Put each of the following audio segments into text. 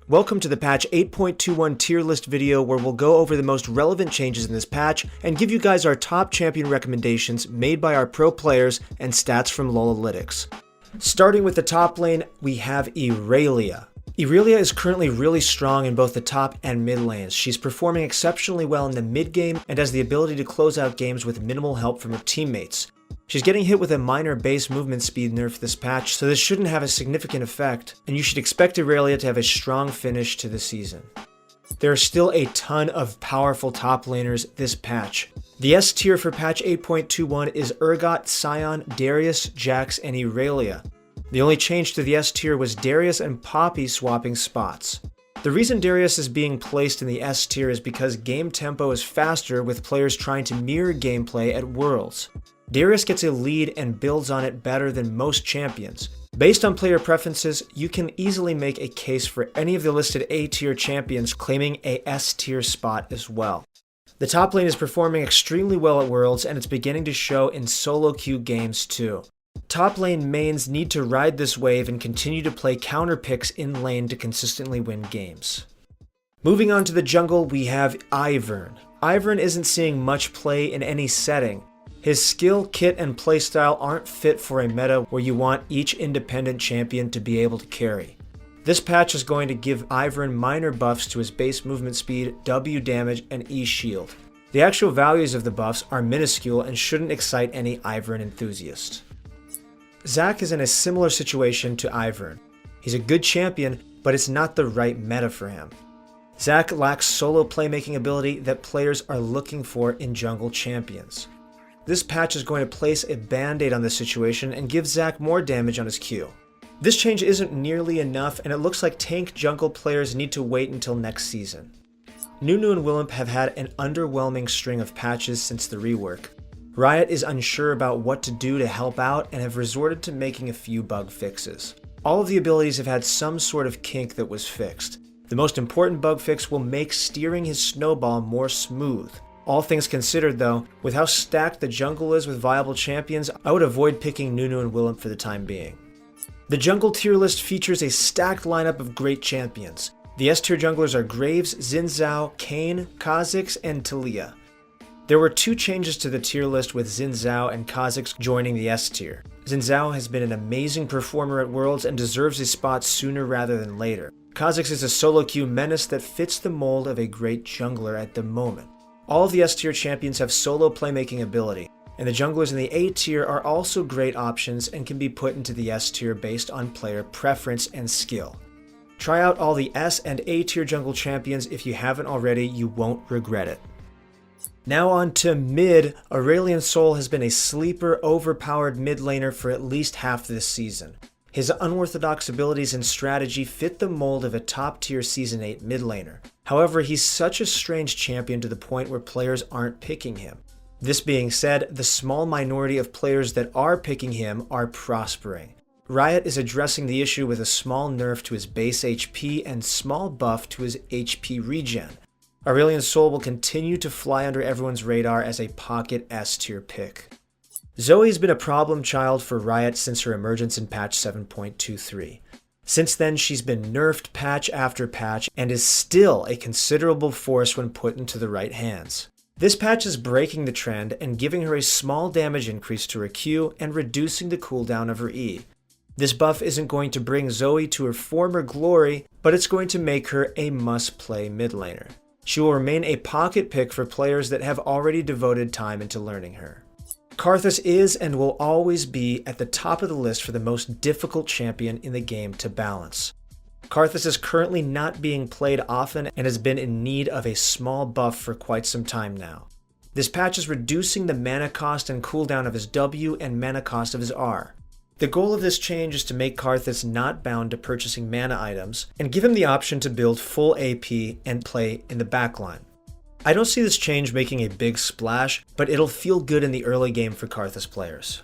Welcome to the patch 8.21 tier list video where we'll go over the most relevant changes in this patch and give you guys our top champion recommendations made by our pro players and stats from Lolalytics. Starting with the top lane, we have Irelia. Irelia is currently really strong in both the top and mid lanes. She's performing exceptionally well in the mid game and has the ability to close out games with minimal help from her teammates. She's getting hit with a minor base movement speed nerf this patch, so this shouldn't have a significant effect, and you should expect Irelia to have a strong finish to the season. There are still a ton of powerful top laners this patch. The S tier for patch 8.21 is Urgot, Sion, Darius, Jax, and Irelia. The only change to the S tier was Darius and Poppy swapping spots. The reason Darius is being placed in the S tier is because game tempo is faster with players trying to mirror gameplay at Worlds. Darius gets a lead and builds on it better than most champions. Based on player preferences, you can easily make a case for any of the listed A tier champions claiming a S tier spot as well. The top lane is performing extremely well at Worlds and it's beginning to show in solo queue games too. Top lane mains need to ride this wave and continue to play counter picks in lane to consistently win games. Moving on to the jungle, we have Ivern. Ivern isn't seeing much play in any setting. His skill, kit, and playstyle aren't fit for a meta where you want each independent champion to be able to carry. This patch is going to give Ivern minor buffs to his base movement speed, W damage, and E shield. The actual values of the buffs are minuscule and shouldn't excite any Ivern enthusiast. Zac is in a similar situation to Ivern. He's a good champion, but it's not the right meta for him. Zac lacks solo playmaking ability that players are looking for in jungle champions. This patch is going to place a band-aid on this situation and give Zac more damage on his Q. This change isn't nearly enough, and it looks like tank jungle players need to wait until next season. Nunu and Willump have had an underwhelming string of patches since the rework. Riot is unsure about what to do to help out and have resorted to making a few bug fixes. All of the abilities have had some sort of kink that was fixed. The most important bug fix will make steering his snowball more smooth. All things considered though, with how stacked the jungle is with viable champions, I would avoid picking Nunu and Willump for the time being. The jungle tier list features a stacked lineup of great champions. The S tier junglers are Graves, Xin Zhao, Kayn, Kha'Zix, and Taliyah. There were two changes to the tier list with Xin Zhao and Kha'Zix joining the S tier. Xin Zhao has been an amazing performer at Worlds and deserves a spot sooner rather than later. Kha'Zix is a solo queue menace that fits the mold of a great jungler at the moment. All of the S tier champions have solo playmaking ability, and the junglers in the A tier are also great options and can be put into the S tier based on player preference and skill. Try out all the S and A tier jungle champions if you haven't already, you won't regret it. Now on to mid. Aurelion Sol has been a sleeper, overpowered mid laner for at least half this season. His unorthodox abilities and strategy fit the mold of a top tier Season 8 mid laner. However, he's such a strange champion to the point where players aren't picking him. This being said, the small minority of players that are picking him are prospering. Riot is addressing the issue with a small nerf to his base HP and small buff to his HP regen. Aurelion Sol will continue to fly under everyone's radar as a pocket S tier pick. Zoe's been a problem child for Riot since her emergence in patch 7.23. Since then, she's been nerfed patch after patch and is still a considerable force when put into the right hands. This patch is breaking the trend and giving her a small damage increase to her Q and reducing the cooldown of her E. This buff isn't going to bring Zoe to her former glory, but it's going to make her a must-play mid laner. She will remain a pocket pick for players that have already devoted time into learning her. Karthus is and will always be at the top of the list for the most difficult champion in the game to balance. Karthus is currently not being played often and has been in need of a small buff for quite some time now. This patch is reducing the mana cost and cooldown of his W and mana cost of his R. The goal of this change is to make Karthus not bound to purchasing mana items and give him the option to build full AP and play in the backline. I don't see this change making a big splash, but it'll feel good in the early game for Karthus players.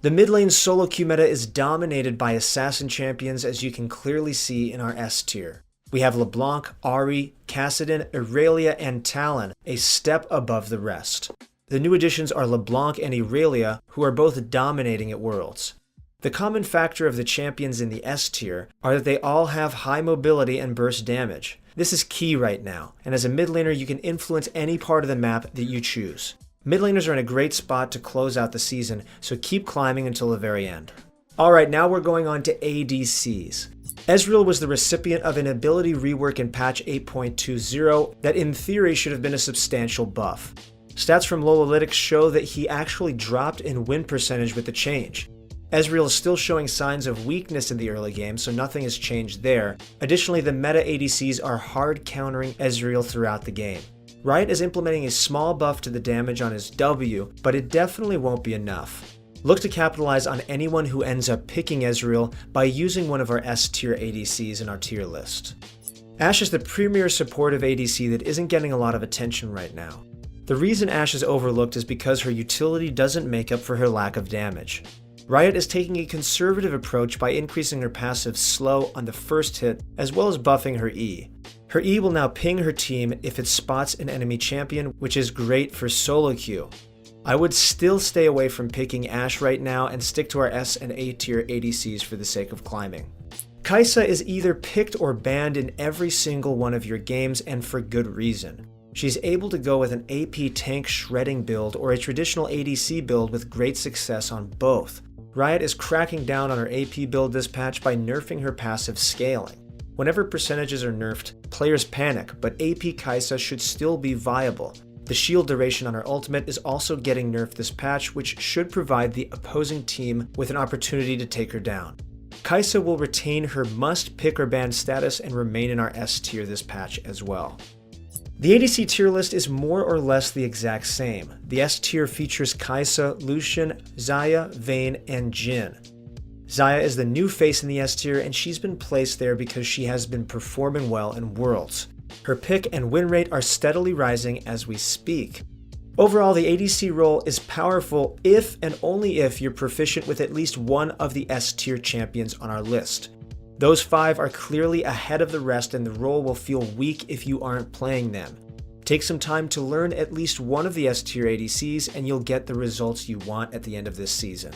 The mid lane solo queue meta is dominated by assassin champions, as you can clearly see in our S tier. We have LeBlanc, Ahri, Kassadin, Irelia, and Talon, a step above the rest. The new additions are LeBlanc and Irelia, who are both dominating at Worlds. The common factor of the champions in the S tier are that they all have high mobility and burst damage. This is key right now, and as a mid laner you can influence any part of the map that you choose. Mid laners are in a great spot to close out the season, so keep climbing until the very end. Alright, now we're going on to ADCs. Ezreal was the recipient of an ability rework in patch 8.20 that in theory should have been a substantial buff. Stats from Lolalytics show that he actually dropped in win percentage with the change. Ezreal is still showing signs of weakness in the early game, so nothing has changed there. Additionally, the meta ADCs are hard countering Ezreal throughout the game. Riot is implementing a small buff to the damage on his W, but it definitely won't be enough. Look to capitalize on anyone who ends up picking Ezreal by using one of our S tier ADCs in our tier list. Ashe is the premier supportive ADC that isn't getting a lot of attention right now. The reason Ashe is overlooked is because her utility doesn't make up for her lack of damage. Riot is taking a conservative approach by increasing her passive slow on the first hit, as well as buffing her E. Her E will now ping her team if it spots an enemy champion, which is great for solo queue. I would still stay away from picking Ashe right now and stick to our S and A tier ADCs for the sake of climbing. Kai'Sa is either picked or banned in every single one of your games, and for good reason. She's able to go with an AP tank shredding build or a traditional ADC build with great success on both. Riot is cracking down on her AP build this patch by nerfing her passive scaling. Whenever percentages are nerfed, players panic, but AP Kai'Sa should still be viable. The shield duration on her ultimate is also getting nerfed this patch, which should provide the opposing team with an opportunity to take her down. Kai'Sa will retain her must pick or ban status and remain in our S tier this patch as well. The ADC tier list is more or less the exact same. The S tier features Kai'Sa, Lucian, Xayah, Vayne, and Jhin. Xayah is the new face in the S tier, and she's been placed there because she has been performing well in Worlds. Her pick and win rate are steadily rising as we speak. Overall, the ADC role is powerful if and only if you're proficient with at least one of the S tier champions on our list. Those 5 are clearly ahead of the rest, and the role will feel weak if you aren't playing them. Take some time to learn at least one of the S tier ADCs and you'll get the results you want at the end of this season.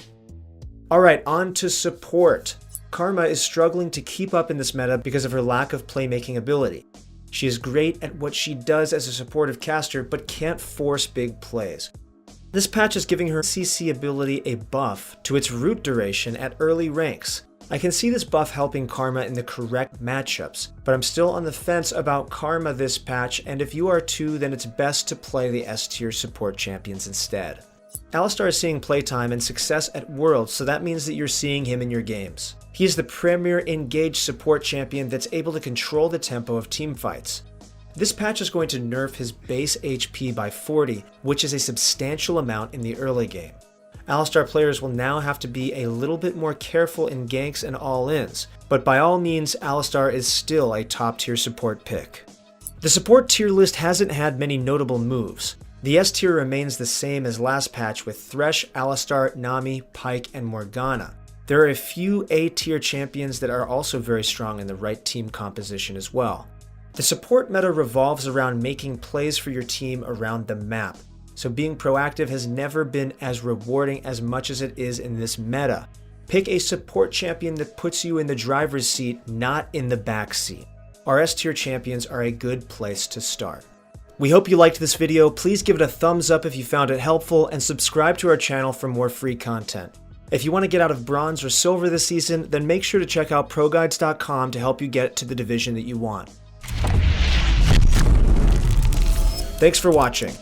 Alright, on to support. Karma is struggling to keep up in this meta because of her lack of playmaking ability. She is great at what she does as a supportive caster, but can't force big plays. This patch is giving her CC ability a buff to its root duration at early ranks. I can see this buff helping Karma in the correct matchups, but I'm still on the fence about Karma this patch, and if you are too, then it's best to play the S tier support champions instead. Alistar is seeing playtime and success at Worlds, so that means that you're seeing him in your games. He is the premier engaged support champion that's able to control the tempo of teamfights. This patch is going to nerf his base HP by 40, which is a substantial amount in the early game. Alistar players will now have to be a little bit more careful in ganks and all-ins, but by all means, Alistar is still a top tier support pick. The support tier list hasn't had many notable moves. The S tier remains the same as last patch with Thresh, Alistar, Nami, Pyke, and Morgana. There are a few A tier champions that are also very strong in the right team composition as well. The support meta revolves around making plays for your team around the map, so being proactive has never been as rewarding as much as it is in this meta. Pick a support champion that puts you in the driver's seat, not in the back seat. Our S tier champions are a good place to start. We hope you liked this video. Please give it a thumbs up if you found it helpful, and subscribe to our channel for more free content. If you want to get out of bronze or silver this season, then make sure to check out ProGuides.com to help you get to the division that you want. Thanks for watching.